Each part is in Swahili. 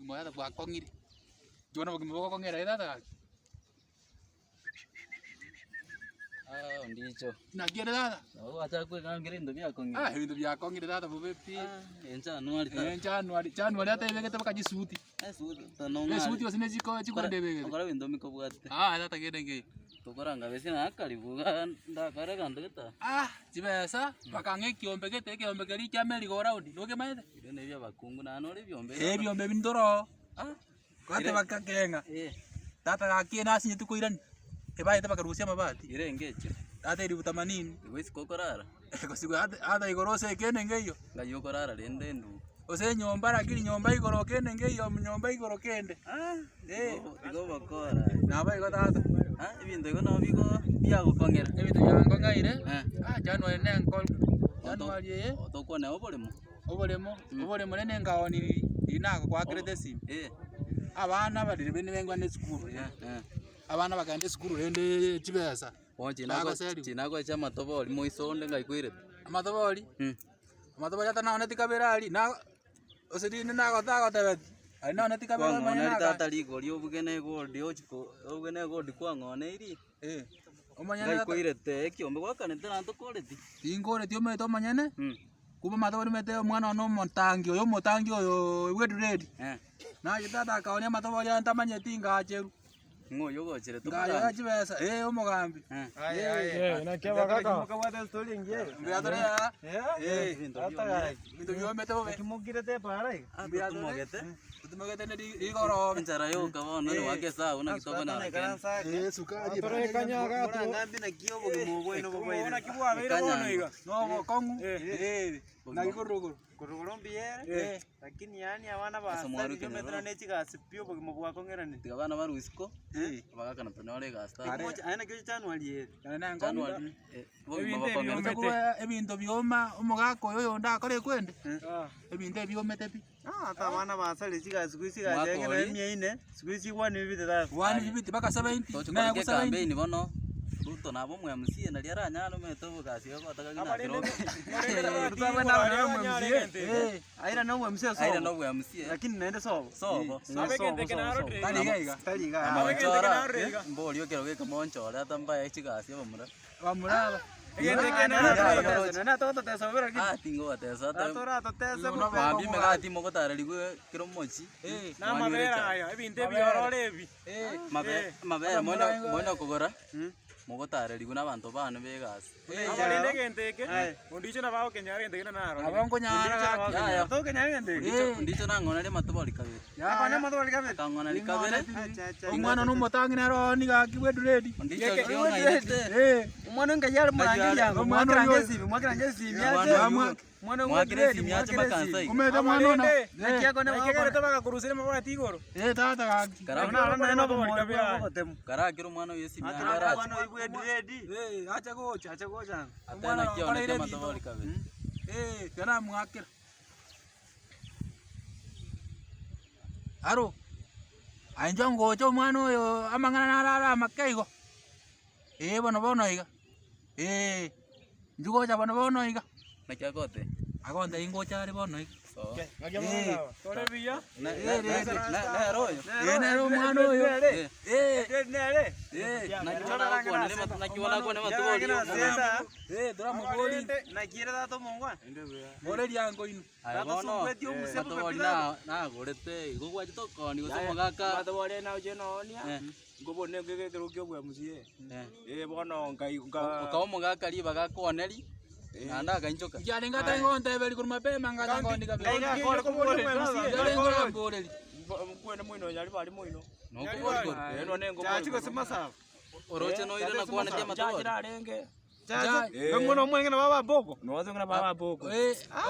moya kwa kongiri. Jona bogimo kongera ida. Ndicho. Nagiere dada. Acha kwekangire ndo byakongera. Ibintu byakongire dada bubepi. Enchanuari. Januari ate begete bakajisuti. Suti. Tanonga. Suti wasine chikonde begete. Akora bindo mikobwate. Dada gede. Tokoranga besina akalivuga ndakare kandeta. Chibesa bakange kiombe gete kiombe keri kya meri go round. Noge maede. Bino bya bakungu na nore byombe. Byombe bindoro. Kwate bakakenga. Tata gakina asinye tukoirani. Ebaite bakarusia mabati. Irengeche. Ate iri 80. Wesi kokorara. Kosigo ate igorose kene ngeyo. Ngayo korara rende ndu. Ose nyomba rakiri nyomba igoro kene ngeyo nyomba igoro kende. Igo bakora. Naba igo tata. Ibintu igo no bigo byagukongera. Ebintu yango ngaire. Januari ne nkol. Januari Otokone obolemo. Obolemo ne ngawoni inako kwa kredesi. Abana badire bene bengwa ne school. Abana bagande school rende chibesa. Chinako cha matoboli moisonde ngaikwire. Amatoboli? Amatoboli ata naone tikabirali na osedine nako tako tabet. Ai naone tikabirali manya tata liko lyo bugene gold yochiko obugene gold kwa ngone iri. Omanya ngaikwire te kiombe gwakane tena tokoreti. Ingore tio meto manyane? Kuba matoboli mete mwana no montangi oyo wedu ready. Na yitata akaonia matoboli antamanye tinga acheru. Ngoyo gochire to ngaya chibesa omugambi nakeba kaka mukawata story ngiye mbiadore bintu byomete bobe kimugire te parai tumogete ne igoro nchara yo kabono ni wake saa una kitoko na sukaji tore kanyaga to ngambi na kiyo bogimo bwino bwino na kibwa bero bono iga no kongu na igoro mbie lakini yani abana ba sasa metro ne chigasipio bogimo bwa kongerani tigabana baruisiko bagakana tonore gasta ana kyo Januari Januari ebintu byoma umugako yoyo ndakore kwende ebintu byomete pi abana ba sasa chigasikuisi gajengera emie sikuisi wani bibite baka 70 na ku 70 ni bono Ruto nabo mwemusie na liara nyalo meto kasi ko ataka kiro aira no mwemusie so aira no mwemusie lakini naende sobo abegende kenaro taliga amachora mboli okero geka monchora tamba echigasi bamura egende kenaro na toto tesobera ki tingo atesa tora totesa babi megati mogotara ligwe kiro mochi na mabera aya ebinte biororebi mabera mono kogora mogotara liguna abantu bana begasi abalende genteke undicho na bao kenyara genteke na aro abongo nyara to kenyara genteke undicho nangona le matoboli kabiri apana matoboli kabiri kangona likabere umwana no mutangi na roni gakibwedu ready undicho yo ngaite umwana ngayara murangi yango mwakira ngezi mwana mwakire simyache makansa umete mwana ona nakiako ne bakora tabaka kurusire mabora tigoro tata gaki karana no bomotemu karakiro mwana yesi mwana mwana ibwe ready acha gocha atana kiona kama matoboli kabiri kana mwakira aro ainjo ngocho mwana oyo amangana narara makaigo bono iga njugo cha bono iga nakiakote agonda ingocha ari bono iga tore biya na royo nero mwana oyo nere nakiona kone matoboli dora mugoli nakira dato mongwa ore yango ino bono matoboli na gorete igogwa chitokoni gosomo gaka matoboli na ujenonia ngobone ngegekero kyo bwa musie bono ngai ukaomo gaka liba gakoneri anda kanjoka jalenga tangonte beli kuruma pema ngata ngondi kabisa ngai gakora kubole jalenga ngoreli kwene mwino yali bali mwino no kubole eno nengo chachiko simasa oroche no ire na kwana dia matoboli Ngono mwenge na baba boko. No wazo ngana baba boko.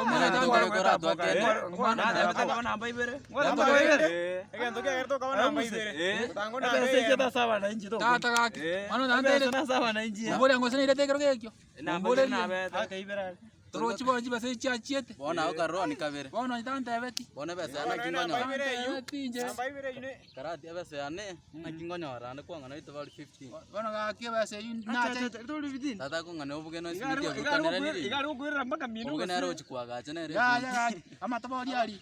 Omwana tangalo kora to akene. Ngwana ndabeta namba ibere. Ngwana ibere. Egento ke gerto kawana namba ibere. Tango na se jeta sawa na inji to. Tata gaki. Mano dante na sawa na inji. Mbole ngo sene irete kero gekyo. Namba na beta ke ibere. Rochi bono chibese chiachiete. Bona ukaroni kabere. Bono itantebeti. Bona bese ana kingonyora. Tinje. Karati bese ane na kingonyora ande kwanga na ito bali 15. Bono gake bese nache. Tata kungane obuge no simiti obukanera niri. Igari gukwirira mpaka minu. Obuge nero chikwaga chene re. Ya amatabori ali.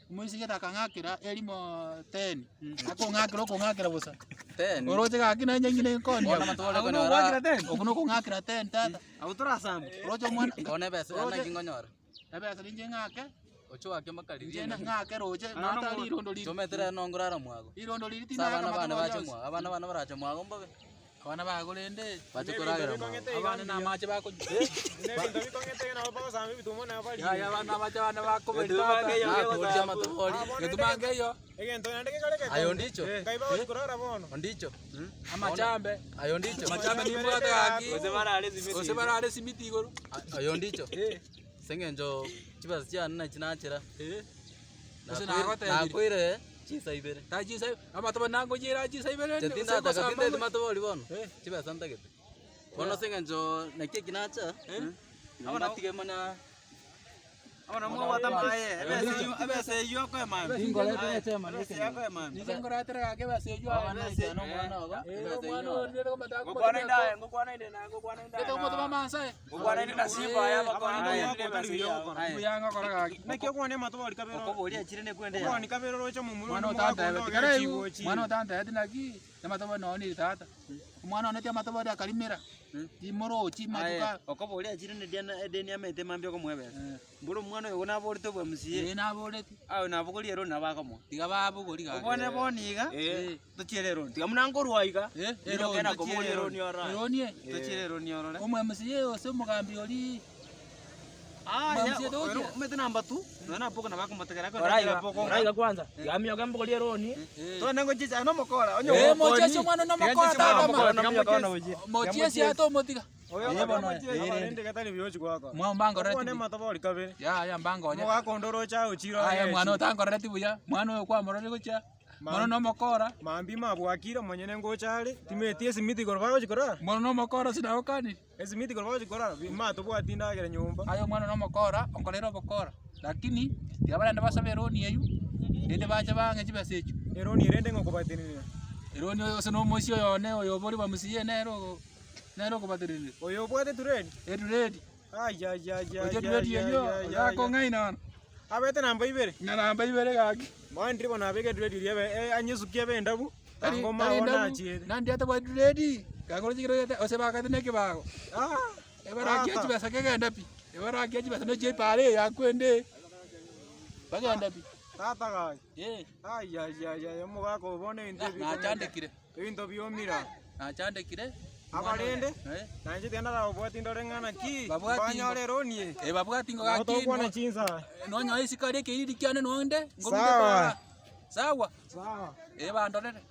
Muisige takangakira elimo 10. Akongakira busa. 10. Oroche gake na nyingine kondi. Bona matole konyora. Okuno kongakira 10 tata. Autora samba. Rocho mwana. Bona bese ana kingonyora. Ebese linje ngake. Ocho wake makali. Jena ngake roche mata lirondo liri. Chometere nongorara mwago. Lirondo liri Sa tina bana bache mwa. Abana barache mwago mbabe. Abana bagolende. Bache koragira mwa. Abana na mache bako. Nendo bikongete na baba samba bitumo na bali. Ya bana bache bana bako. Kuja matoli. Ketumange yo. Egento ndeke kale ke. Ayo ndicho. Kaiba usikurara bono. Ndicho. Amachambe. Ayo ndicho. Machambe ni mwata gaki. Osebara ale simiti igoro. Ayo ndicho. Sengenjo chibasi cyane na kinakira. Ose nagote. Nakwire chisa ibere. Taji sai amatoba nango jira chisa ibere. Chetinda takatinde matoboli bono. Chibasi antagete. Bono sengenjo nakie kinacha. Abana tige mana. Abana mwa watamaye. Ebese yo kwa mama. Ingole tene chema. Nizengora tere gake base yo. Abana no mwana oga. Mwana ndero matako. Ngokwana ndaye, ngokwana inde na ngokwana ndaye. Keto motoba mansa. Ngokwana inde na simba ya bakwana inde base yo. Yanga kora gaki. Nakyo kwane matoboli kabero. Okoboli achire ne kwende ya. Kwani kabero rocha mumuru. Mwana utanda ebe. Kare mwana utanda ebe naki. Namatoba no ni tata. Mwana onetia matoboli akalimira. Imoro chimatuka. Okoboli achire ne deni amete mambyo ko mwebe. Mburu mwana yo na boli to bwa musiye. Na boleti. Ayo na bogoli ero na bakamwa. Tiga babu goli gaki. Obone boniga. Tuchirero. Tiga munangorwa iga. Ero kena koboli ero ni ora. Eronie. Tuchirero ni ora. Omwe musiye ose mugambi oli. Ya, mete namba tu. Nana poko na bako matakara ko. Oraiga kwanza. Yamyo gambo kali eroni. To nango chicha no mokora. Onyo. Mochese mwana no mokora tata. Mochese ato motiga. Oyo bono. Ende katali byochi kwako. Mwambango reti. Kwane matoboli kabere. Ya mbango nya. Mwa kondoro cha uchiro. Aya mwana otangora reti buya. Mwana oyo kwa morore gocha. Mwana no mokora. Mambi mabwakira manyene ngochale. Timetie simiti gorba chikora. Mwana no mokora sina okani. Esimiti gorba chikora. Mato bwatinda agera nyumba. Ayo mwana no mokora, onkolero bokora. Lakini yabana ndabasaba eroni eyu. Ndende baje bange chibasechu. Eroni rende ngokubatinira. Eroni oyo sino mosio yone oyo boli bamusiye nero kubatirire. Oyo bwate tureni. Eduredi. Ay. Ojo duredi yo. Ya kongaina. Abete namba ibere. Namba ibere gaki. Mwandiri bona abege duredi riebe anyisukie bendabu. Ngoma ona chiere. Nandi ata bwa duredi. Gakoro chikiro yete osebaka tene kibago. Ebara kiachi basa kegenda pi. Ebara kiachi basa no chepare yakwende. Bagenda pi. Tata gai. Ay. Mugako bone interview. Na chandekire. Interview mira. Na chandekire. Abalende. Nanje tena ra obwati ndorengana ki. Banyole ronie. Babwati ngo gaki. Otokwana chinza. Nonyo isikare ke iri kyane nonde. Sawa. Sawa. Sawa. Bandorere.